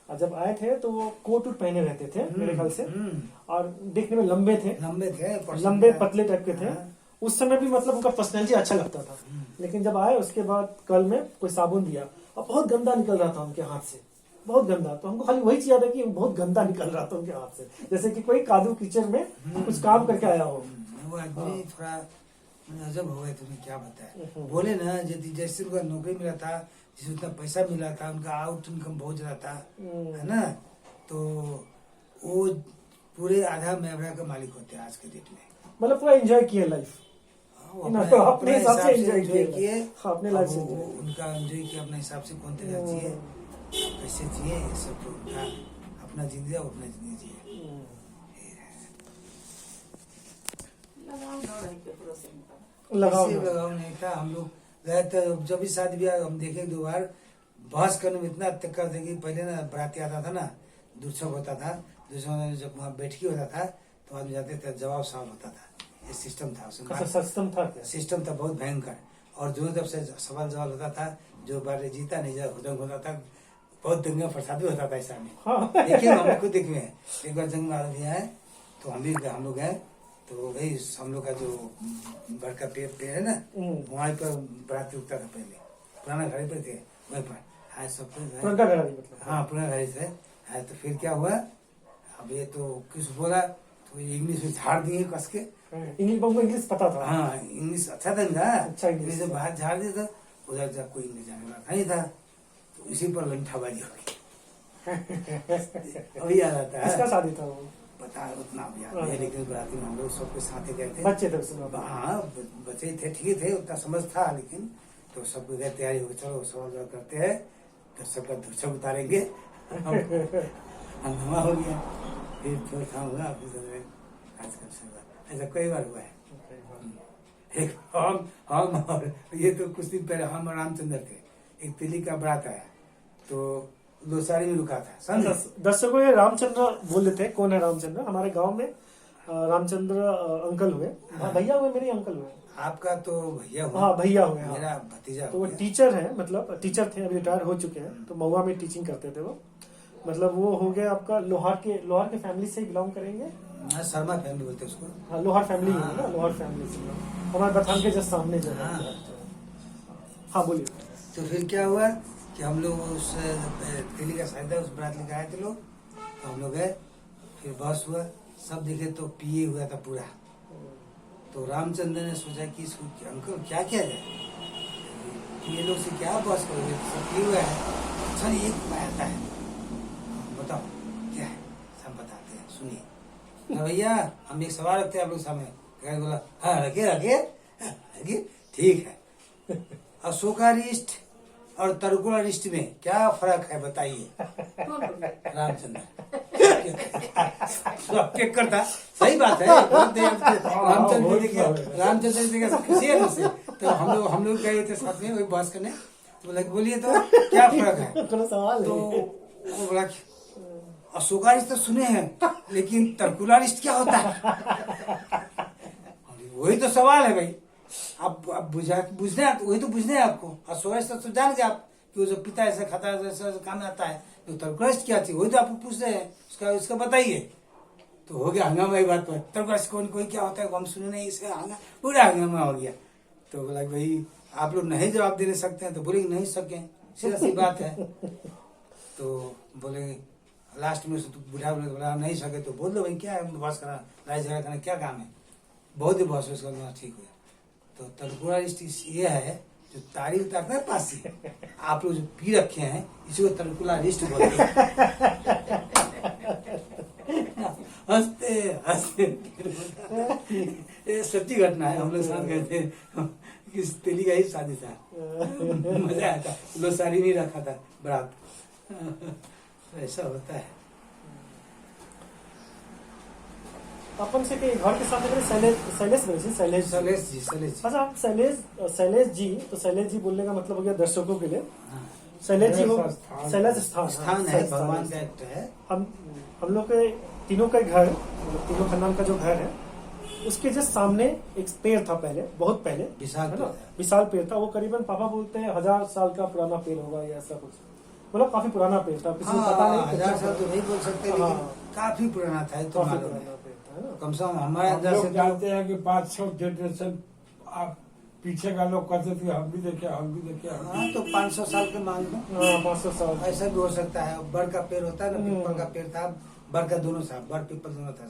और जब आए थे तो वो कोट वोट पहने रहते थे मेरे ख्याल से, और देखने में लंबे थे, लंबे पतले टाइप के थे। उस समय भी मतलब उनका पर्सनैलिटी अच्छा लगता था। लेकिन जब आए उसके बाद कल में कोई साबुन दिया और बहुत गंदा निकल रहा था उनके हाथ से, बहुत गंदा। तो हमको खाली वही चाहिए था कि बहुत गंदा निकल रहा था उनके हाथ से, जैसे कि कोई कादू कीचड़ में कुछ काम करके आया हो। वो आदमी थोड़ा अजब हो गए, तुम्हें क्या बताया। बोले ना जैसे उनका नौकरी मिला था, जिसे उतना पैसा मिला था, उनका आउट इनकम बहुत ज्यादा था, है ना, तो वो पूरे आधा मैबरा का मालिक होते हैं आज के डेट में। मतलब पूरा एंजॉय किए लाइफ, अपने हिसाब से एंजॉय किए, अपने लाइफ से उनका एंजॉय किया अपने हिसाब से। कौन तरीका जिए, कैसे जिए, ये सब तो उनका अपना जिंदगी, अपना जिंदगी जिए। लगाव नहीं था। हम लोग गए थे जब भी शादी ब्याह हम देखे 2 बार, बहस करने में इतना तक कर देंगे। पहले ना बराती आता था ना, दूसरा होता था, दूसरा जब वहाँ बैठकी होता था तो आदमी जाते थे, जवाब सवाल होता था। ये सिस्टम था उसमें, सिस्टम था बहुत भयंकर। और जो जब से सवाल जवाब होता था, जो बार जीता नहीं जा हुदंग होता था, बहुत दंगा फसाद भी होता था ऐसा में। देखिए हम खुद देखे हैं, एक बार जंग मार दिया है तो हम लोग गए, तो वही हम लोग का जो बड़का पेड़ है ना, वहाँ पर बराती उठता था। पहले पुराना घड़ी पर थे, वहीं पर आज सब हाँ पुराना घड़ी थे। तो फिर क्या हुआ, अब ये तो कुछ बोला तो इंग्लिश में झाड़ दिए कस के। इंग्लिश पता था, हाँ इंग्लिश अच्छा था इनका, अच्छा इंग्लिश से बाहर झाड़ दिया था। उधर जा कोई इंग्लिश जाने वाला नहीं था, तो इसी पर लंठाबाजी हो गई। अभी याद आता है, किसका शादी था वो पता उतना भी याद नहीं, लेकिन बराती में हम लोग सबके साथ गए थे। बच्चे थे, हाँ बच्चे थे, ठीक थे, उतना समझ था। लेकिन तो सब गए, तैयारी हो, चलो सवाल जवाब करते हैं, तो सबका धुरछक उतारेंगे। हंगामा हो गया, फिर थोड़ा काम हुआ। आजकल से ऐसा कई बार हुआ है। एक हम और ये तो कुछ दिन पहले हम और रामचंद्र थे, एक तिली का बारात आया तो लोसारी में रुका था। दर्शकों ये रामचंद्र बोल लेते हैं, कौन है रामचंद्र? हमारे गांव में रामचंद्र अंकल हुए, भैया हुए, मेरे अंकल हुए। आपका तो भैया हुआ? हाँ भैया हुए, मेरा भतीजा। तो वो टीचर है, मतलब टीचर थे, अभी रिटायर हो चुके हैं। तो महुआ में टीचिंग करते थे वो। मतलब वो हो गया आपका लोहार के फैमिली से बिलोंग करेंगे। शर्मा फैमिली बोलते उसको। हाँ लोहार फैमिली है ना, लोहार फैमिली से हमारे बथान के जस्ट सामने जो है। हाँ बोलिए। तो फिर क्या हुआ कि हम लोग उस दिल्ली का शायद उस बारात लेकर आए थे लोग, तो हम लोग गए, फिर बस हुआ, सब देखे तो पिए हुआ था पूरा। तो रामचंद्र ने सोचा कि इसको अंकल क्या किया जाए, ये लोग से क्या बस करोगे, सब पिए हुआ है। अच्छा एक आता है, बताओ क्या है, सब बताते हैं, सुनिए। भैया हम एक सवाल रखते हैं आप लोग सामने। बोला हाँ रखिए, ठीक है। अशोकारिष्ट और तर्कुलारिष्ट में क्या फर्क है बताइए। रामचंद्र करता, सही बात है। रामचंद्र देखिए खुशी है मुझसे। तो हम लोग गए थे साथ में वही बात करने, तो बोला बोलिए तो क्या फर्क है। तो वो बोला अशोकारिष्ट तो सुने हैं, लेकिन तर्कुलारिष्ट क्या होता है। वही तो सवाल है भाई, आप बुझना वही तो बुझना है आपको। अशोकारिष्ट तो जान गए आप कि वो जो पिता ऐसा खाता है, ऐसा काम आता है। तो तर्कुलारिष्ट क्या थी, वही तो आपको पूछ रहे हैं, उसका बताइए। तो हो गया हंगामा एक बात पर। तर्कुलारिष्ट कोई क्या होता है हम सुने नहीं, इसका पूरा हंगामा हो गया। तो बोला भाई आप लोग नहीं जवाब दे सकते हैं, तो बोले नहीं सके, सीधा सी बात है। तो बोले लास्ट में बुढ़ा बोला नहीं सके तो बोल दो भाई क्या है, बहस करा, लड़ाई झगड़ा करना क्या काम है। बहुत ही बहस उसका ठीक हुआ। तो तर्कुलारिष्ट ये है जो तारी उतारता है पास से, आप लोग जो पी रखे हैं इसी को तर्कुलारिष्ट बोलते हैं। हंसते हंसते ये सच्ची घटना है। हम लोग साथ गए थे, किस तेली का ही शादी था, मजा आया था। लोसारी नहीं रखा था बारात। ऐसा होता है। अपन से के घर के साथ शैलेश जी। अच्छा आप शैलेश जी, तो शैलेश जी बोलने का मतलब हो गया दर्शकों के लिए शैलेश जी हो, शैलेश स्थान है, भगवान का एक्ट है। हम लोग के तीनों का घर, तीनों खानदान का जो घर है उसके जस्ट सामने एक पेड़ था, पहले बहुत पहले विशाल पेड़ था। वो करीबन पापा बोलते हैं 1000 साल का पुराना पेड़ होगा या ऐसा कुछ। मतलब काफी पुराना पेड़ था, किसी को पता नहीं। 1000 साल तो नहीं बोल सकते, लेकिन काफी पुराना था, ये तो काफी मालूम पुराना है। पेड़ था, है ना? कम से कम हमारे हम अंदर लोग से जानते हैं कि 500 जनरेशन आप पीछे का लोग कहते थे हम भी देखे, हम भी देखे, हम भी हाँ, तो 500 साल के मान लो, 500 साल। ऐसा भी हो सकता है। बड़ का पेड़ होता है ना, पीपल का पेड़ था, बड़ का दोनों था, बड़ पीपल दोनों था,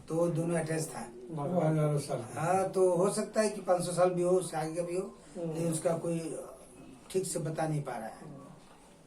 तो दोनों अटैच था। वो हजारों साल। हाँ, तो हो सकता है कि 500 साल भी हो, उससे आगे का भी हो, लेकिन उसका कोई ठीक से बता नहीं पा रहा है।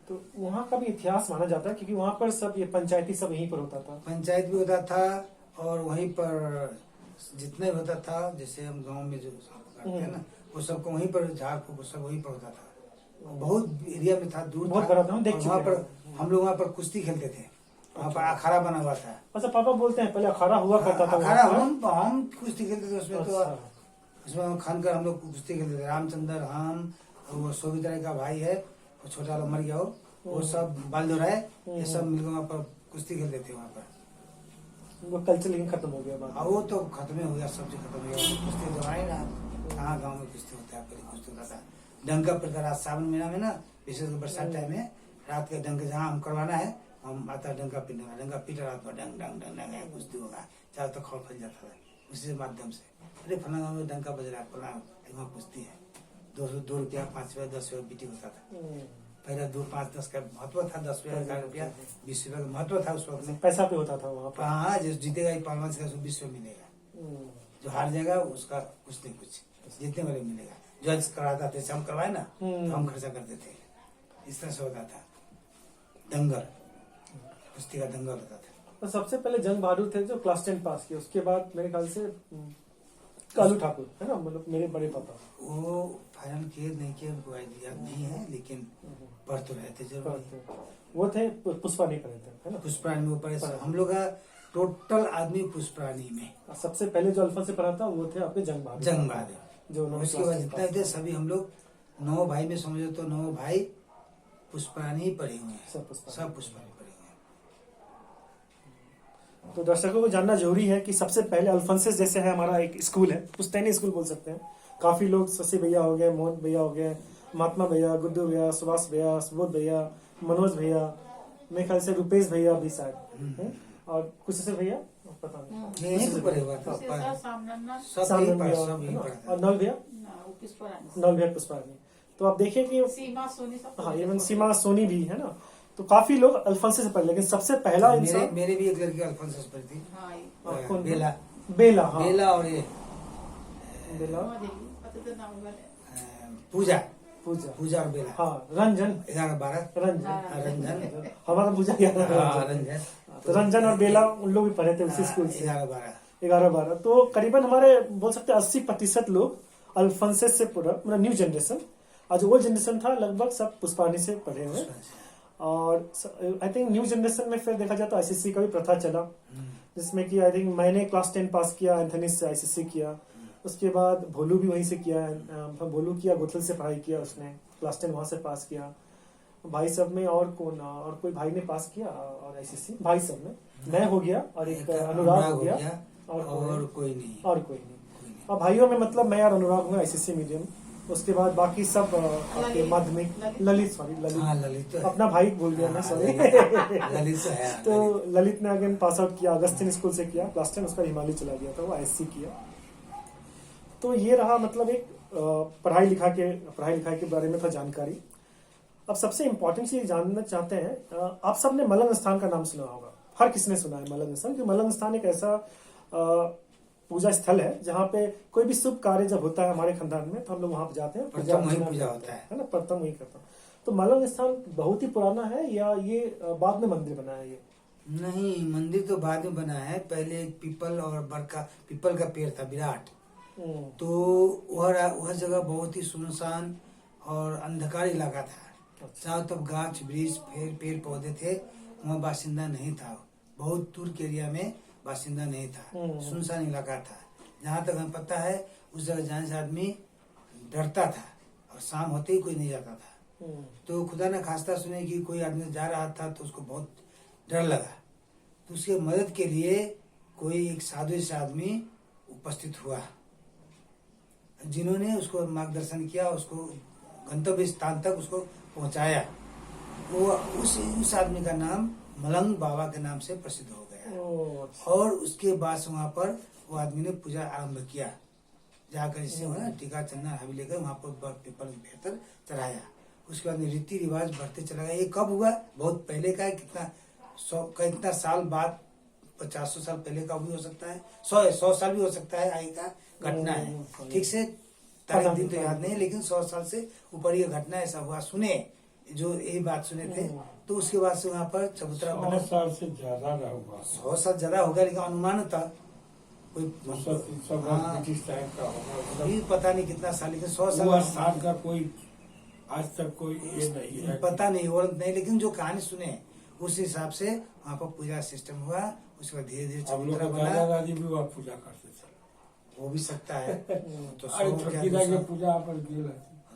तो वहाँ का भी इतिहास माना जाता है, क्योंकि वहाँ पर सब ये पंचायती सब यहीं पर होता था। पंचायत भी होता था, और वहीं पर जितने होता था, जैसे हम गांव में जो करते हैं ना, वो सबको वहीं पर, झाड़ फूक सब वहीं पर होता था। बहुत एरिया में था, दूर बहुत था। बड़ा था, हम देख और चुके वहाँ पर हैं। हम लोग वहाँ पर कुश्ती खेलते थे, वहाँ पर अखाड़ा बना हुआ था। अच्छा, पापा बोलते हैं पहले अखाड़ा हुआ करता था अखाड़ा वहाँ पर। हम कुश्ती खेलते थे उसमें। तो अच्छा। उसमें खानकर हम लोग कुश्ती खेलते थे, रामचंद्र, हम, वो सोवित्रा का भाई है, वो छोटा वाला मर गया वो सब बालदोर है, ये सब मिलकर वहाँ पर कुश्ती खेलते थे वहाँ पर। वो कल्चर लेकिन खत्म हो गया बाद में। वो तो खत्म ही हो गया, सब चीज खत्म हो गया। कुश्ती तो आए ना, कहाँ गाँव में कुश्ती होता है, पहले कुश्ती होता था। डंका पड़ता रात सावन महीना में ना, विशेष बरसात टाइम में, रात के डंके जहाँ हम करवाना है, हम आता डंका पीटने का, डंका पीटा रात पर डंग डंग डंग डंग कुश्ती होगा, चारों तक खौफ फैल जाता था उसी माध्यम से। अरे फला गाँव में डंका बज रहा है, फला वहाँ कुश्ती है, 2 रुपया, 5 रुपया, 10 रुपया बीटी होता था। पहले 2, 5, 10 का महत्व था, 10 रुपया, 11 रुपया, 20 रुपया का महत्व था उस वक्त में। पैसा पे होता था वहाँ पर। हाँ, जो जीतेगा ये पहलवान से 20 रुपया मिलेगा, जो हार जाएगा उसका कुछ नहीं कुछ, जीतने वाले मिलेगा। जज कराता थे, हम करवाए ना, तो हम खर्चा करते थे। इस तरह से होता था दंगल, कुश्ती का दंगल होता था। तो सबसे पहले जंग बहादुर थे जो क्लास 10 पास किए, उसके बाद मेरे ख्याल से कालू ठाकुर, है ना, मतलब मेरे बड़े पापा। वो फाइनल किए नहीं किए, उनको आइडिया नहीं है, लेकिन पढ़ तो रहे थे जरूर। वो थे पुष्पानी पढ़े थे, है ना। पुष्परानी में ऊपर हम लोग का टोटल आदमी पुष्परानी में। सबसे पहले जो अल्फा से पढ़ा था वो थे आपके जंग बहादुर। जंग बहादुर, जो उन्होंने उसके बाद जितना थे सभी हम लोग 9 भाई में समझो तो 9 भाई पुष्परानी ही पढ़े हुए हैं, सब पुष्पानी। सब पुष्परानी पढ़े हुए हैं। तो दर्शकों को जानना जरूरी है कि सबसे पहले अल्फांसेस जैसे है हमारा एक स्कूल है, पुश्तैनी स्कूल बोल सकते हैं। काफी लोग, शशि भैया हो गए, मोहन भैया हो गए, महात्मा भैया, गुड्डू भैया, सुभाष भैया, सुबोध भैया, मनोज भैया, मेरे ख्याल से रुपेश भैया भी शायद, और कुछ ऐसे भैया पता नहीं। यहीं पे पढ़े हुआ था, सब यहीं सामने पर, सब यहीं पर था। और नल भैया, नल भैया पुष्पानी। तो आप देखिए कि सीमा सोनी सब। हाँ, इवन सीमा सोनी भी है ना। तो काफी लोग अल्फांसे से पढ़े, लेकिन सबसे पहला इंसान मेरे भी एक लड़की अल्फांसस पर थी, हाँ, कौन? बेला, बेला। हाँ, बेला और ये बेला, पता तो नाम वाले। पूजा, पूजा, पूजा और बेला, हाँ, रंजन, 11-12 रंजन, रंजन, हमारा पूजा याद है, हाँ, रंजन। रंजन। तो रंजन और बेला उन लोग भी पढ़े थे उसी स्कूल से। 11-12 11-12। तो करीबन हमारे बोल सकते हैं 80% लोग अल्फांसेस से पूरा, मतलब न्यू जनरेशन। आज ओल्ड जनरेशन था लगभग सब पुष्पानी से पढ़े हुए। और आई थिंक न्यू जनरेशन में फिर देखा जाए तो आईसीसी का भी प्रथा चला, जिसमें कि आई थिंक मैंने क्लास 10 पास किया, एंथनी से आईसीसी किया, उसके बाद भोलू भी वहीं से किया, भोलू किया, गोथल से पढ़ाई किया उसने, क्लास 10 वहां से पास किया। भाई सब में और कौन, और कोई भाई ने पास किया और आईसीसी, भाई सब में मैं हो गया और एक अनुराग हो गया, और कोई नहीं। और कोई नहीं। और भाइयों में मतलब मैं और अनुराग हूँ आईसीसी मीडियम, उसके बाद बाकी सब आपके माध्यमिक, ललित, सॉरी हाँ, ललित, ललित तो है। अपना भाई भूल गया मैं, सॉरी। ललित तो है। तो ललित ने अगेन पास आउट किया, अगस्तिन स्कूल से किया क्लास 10, उसका हिमालय चला गया था, वो आईएससी किया। तो ये रहा मतलब एक पढ़ाई लिखाई के बारे में था जानकारी। अब सबसे इम्पोर्टेंट चीज जानना चाहते हैं, आप सबने मलंग स्थान का नाम सुना होगा, हर किसने सुना है मलंग स्थान, कि मलंग स्थान एक ऐसा पूजा स्थल है जहाँ पे कोई भी शुभ कार्य जब होता है हमारे खानदान में तो हम लोग वहां पे जाते हैं, प्रथम वहीं पूजा होता है ना, प्रथम वही करता हूँ। तो मलंग स्थान बहुत ही पुराना है या ये बाद में मंदिर बना है? ये नहीं, मंदिर तो बाद में बना है, पहले एक पीपल और बड़का पीपल का पेड़ था विराट, तो वह जगह बहुत ही सुनसान और अंधकार इलाका था। चारों तरफ गाछ वृक्ष पेड़ पौधे थे, वहाँ बासिंदा नहीं था, बहुत दूर के एरिया में बासिंदा नहीं था, सुनसान इलाका था। जहाँ तक हमें पता है उस जगह जाने से आदमी डरता था और शाम होते ही कोई नहीं जाता था। तो खुदा ने खास्ता सुने कि कोई आदमी जा रहा था तो उसको बहुत डर लगा, तो उसके मदद के लिए कोई एक साधु से आदमी उपस्थित हुआ, जिन्होंने उसको मार्गदर्शन किया, उसको गंतव्य स्थान तक उसको पहुंचाया। वो उस आदमी का नाम मलंग बाबा के नाम से प्रसिद्ध हो गया। ओ, और उसके बाद से वहाँ पर वो आदमी ने पूजा आरंभ किया, जाकर इससे ना टीका चंदन हबी लेकर वहाँ पर पीपल बेहतर चढ़ाया। उसके बाद में रीति रिवाज बढ़ते चला गया। ये कब हुआ? बहुत पहले का है, कितना साल बाद, 50 साल पहले का भी हो सकता है, 100 साल भी हो सकता है, आगे का घटना है। ठीक से तारीख दिन तो याद नहीं, लेकिन 100 साल से ऊपर ये घटना ऐसा हुआ, सुने जो यही बात सुने थे। तो उसके बाद से वहाँ पर चबूतरा 100 साल से ज्यादा ना हुआ, 100 साल ज्यादा होगा, लेकिन अनुमान था कोई 200-300 ब्रिटिश टाइम का होगा। अभी पता नहीं कितना साल, लेकिन 100 वो साल स्थान का कोई आज तक कोई ये नहीं है। पता नहीं और नहीं, लेकिन जो कहानी सुने उस हिसाब से वहाँ पर पूजा सिस्टम हुआ। उसके बाद धीरे धीरे हम लोग चबूतरा दादा बना, दादी भी वहाँ पूजा करते थे। हो भी सकता है। तो अरे 100 क्या, छोटी 200 पूजा पर गेल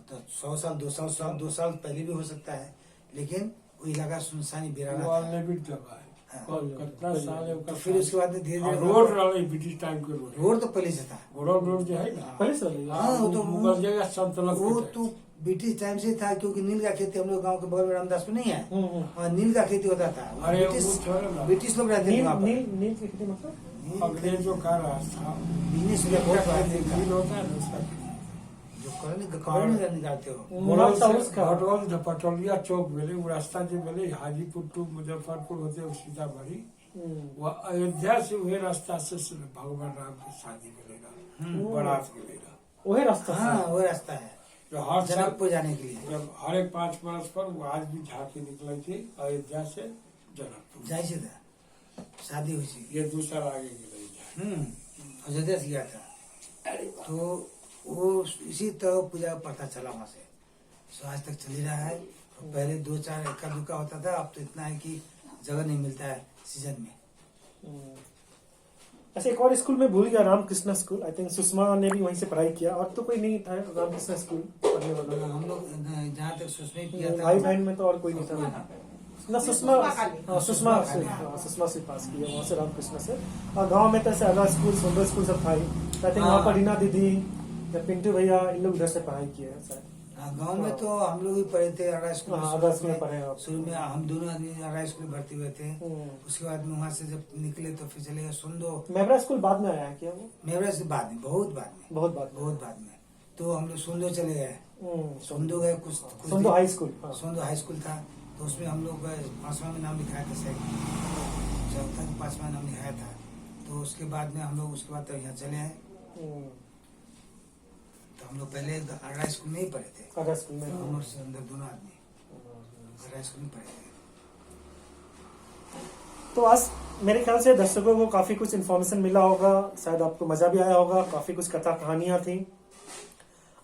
तो 100 साल 200 साल पहले भी हो सकता है, लेकिन वो इलाका सुनसानी बिराना वो था। अनलिमिटेड जगह है। कितना साल है तो फिर उसके बाद में धीरे धीरे रोड रहे ब्रिटिश टाइम के रोड रोड तो पहले से था। रोड जो है ना, पहले से वाली? हाँ, वो तो मुगल जगह संतलक वो तो ब्रिटिश टाइम से था, क्योंकि नील का खेती हम लोग गांव के बगल में रामदासपुर नहीं है, वहाँ नील का खेती होता था। अरे वो ब्रिटिश छोड़ो ना। ब्रिटिश लोग रहते थे नील वहाँ पर। नील नील की खेती मतलब अंग्रेजों का रास्ता बिजनेस में बहुत बड़ा दिन था। नील होता है ना उसका। जो कॉलोनी निकालते हो, मुराद साहब उसका हटवल पटौलिया चौक भेले वो रास्ता जो भेले हाजीपुर टू मुजफ्फरपुर होते हुए सीतामढ़ी, वो अयोध्या से वही रास्ता से भगवान राम की शादी मिलेगा, बारात मिलेगा। वही रास्ता हाँ वो रास्ता है जो हर साल जनकपुर जाने के लिए। जब हर एक 5 बरस पर वो आज भी झांकी निकले थी अयोध्या से जनकपुर। जाए से था शादी हुई थी। ये दूसरा आगे मिले अयोध्या से गया था। तो वो इसी तरह पूजा प्रथा चला वहाँ से, सो आज तक चल ही रहा है। तो पहले 2-4 एक्का दुक्का होता था, अब तो इतना है कि जगह नहीं मिलता है सीजन में। अच्छा, एक और स्कूल में भूल गया, Ramakrishna school. I think Sushma ने भी वहीं से पढ़ाई किया, और तो कोई नहीं था रामकृष्ण स्कूल पढ़ने वाला। हम लोग जहाँ तक सुषमा किया था, भाई बहन में तो और कोई नहीं था ना। सुषमा सुषमा से पास किया वहाँ से, रामकृष्ण से। और गांव में तो ऐसे अगला स्कूल, सुंदर स्कूल सब था ही। आई थिंक वहाँ पर रीना दीदी या पिंटू भैया इन लोग उधर से पढ़ाई किए हैं शायद। गांव में तो हम लोग भी पढ़े थे आरा स्कूल में। आरा स्कूल में पढ़े आप? शुरू में हम दोनों आदमी आरा स्कूल में भर्ती हुए थे। उसके बाद में वहाँ से जब निकले तो फिर चले गए सुंदो। मेहरा स्कूल बाद में आया है क्या वो? मेहरा से बाद में, बहुत बाद में तो हम लोग सुंदो चले गए। सुंदो गए कुछ सुंदो हाई स्कूल। सुंदो हाई स्कूल था, तो उसमें हम लोग 5वां में नाम लिखाया था, शायद 4था कि 5वां नाम लिखाया था। तो उसके बाद में हम लोग उसके बाद तो यहाँ चले आए। तो हम लोग पहले आरा स्कूल में ही पढ़े थे। आरा स्कूल में हम और सुंदर दोनों आदमी आरा स्कूल में पढ़े थे। तो आज मेरे ख्याल से दर्शकों को काफी कुछ इन्फॉर्मेशन मिला होगा, शायद आपको मजा भी आया होगा, काफी कुछ कथा कहानियां थी।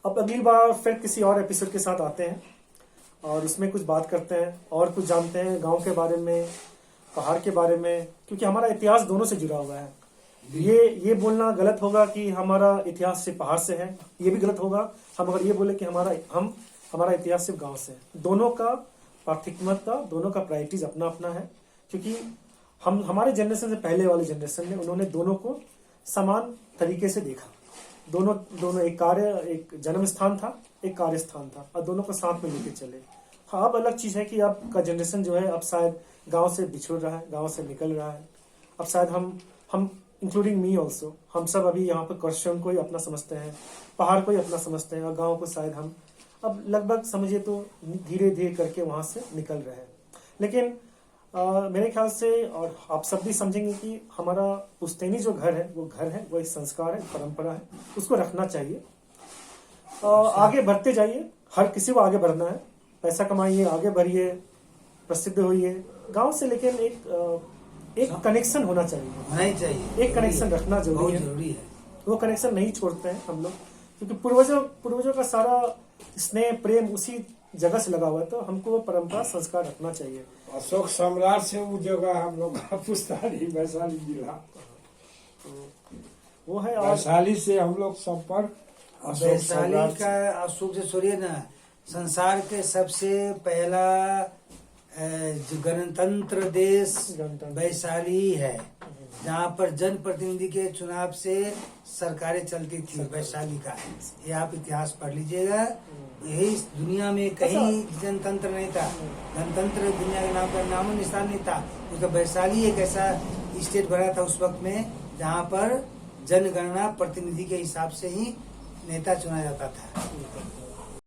अब अगली बार फिर किसी और एपिसोड के साथ आते हैं और इसमें कुछ बात करते हैं और कुछ जानते हैं गांव के बारे में, पहाड़ के बारे में, क्योंकि हमारा इतिहास दोनों से जुड़ा हुआ है। ये बोलना गलत होगा कि हमारा इतिहास सिर्फ पहाड़ से है, ये भी गलत होगा हम अगर ये बोले कि हमारा इतिहास सिर्फ गांव से है। दोनों का प्राथमिकता, दोनों का प्रायोरिटीज अपना अपना है, क्योंकि हमारे जनरेशन से पहले वाले जनरेशन में उन्होंने दोनों को समान तरीके से देखा। दोनों एक जन्म स्थान था, एक कार्य स्थान था, और दोनों को साथ में लेके चले। हाँ, अब अलग चीज है कि अब का जनरेशन जो है अब शायद गांव से बिछुड़ रहा है, गांव से निकल रहा है। अब शायद हम इंक्लूडिंग मी ऑल्सो, हम सब अभी यहाँ पे कर्षण को ही अपना समझते हैं, पहाड़ को ही अपना समझते हैं, और गाँव को शायद हम अब लगभग समझिए तो धीरे धीरे करके वहां से निकल रहे हैं। लेकिन मेरे ख्याल से, और आप सब भी समझेंगे कि हमारा पुश्तैनी जो घर है, वो एक संस्कार है, परंपरा है, उसको रखना चाहिए। आगे बढ़ते जाइए, हर किसी को आगे बढ़ना है, पैसा कमाइए, आगे बढ़िए, प्रसिद्ध होइए गांव से, लेकिन एक कनेक्शन होना चाहिए, एक कनेक्शन रखना जरूरी है। वो कनेक्शन नहीं छोड़ते हैं हम लोग, क्योंकि पूर्वजों का सारा स्नेह प्रेम उसी जगह से लगा हुआ है, तो हमको वो परंपरा संस्कार रखना चाहिए। अशोक सम्राट से वो जगह हम लोग का पुश्तैनी वैशाली जिला, वो है। वैशाली से हम लोग संपर्क वैशाली का अशोक से छोड़िए ना, संसार के सबसे पहला जो गणतंत्र देश वैशाली है, जहाँ पर जन प्रतिनिधि के चुनाव से सरकारें चलती थी, वैशाली का। ये आप इतिहास पढ़ लीजिएगा, यही इस दुनिया में कहीं जनतंत्र नहीं था, गणतंत्र दुनिया के नाम पर नामो निशान नहीं था। उसका वैशाली एक ऐसा स्टेट बना था उस वक्त में जहाँ पर जनगणना प्रतिनिधि के हिसाब से ही नेता चुना जाता था।